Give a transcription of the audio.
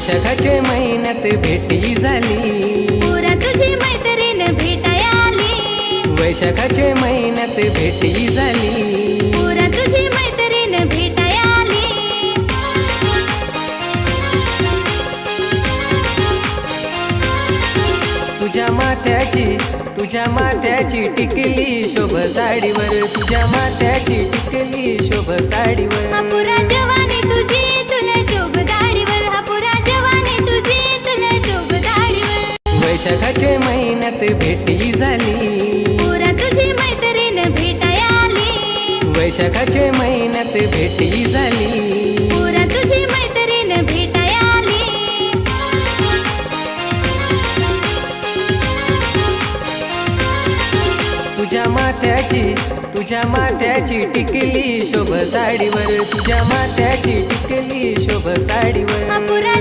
वैशाखाचे महिन्यात भेटी झाली, पुरा तुझी मैत्रीण भेटाया आली. वैशाखाचे महिन्यात भेटी झाली, पुरा तुझी मैत्रीण भेटाया आली. तुझ्या माथ्याची टिकली शोभ साडीवर, तुझ्या माथ्याची टिकली शोभ साडीवर. हा पुरा जवानी तुझी तुला शोभ दाढीवर, हा पुरा जवानी तुझी तुला शोभ दाढीवर. वैशाखाचे महिन्यात भेटी झाली, पुरा तुझी मैत्रीण भेटाया आली. वैशाखाचे महिन्यात भेटी झाली, पुरा तुझी मैत्रीण भेटाया आली. तुझ्या माथ्याची टिकली शोभ साडीवर, तुझ्या माथ्याची टिकली शोभ साडीवर. हा पुरा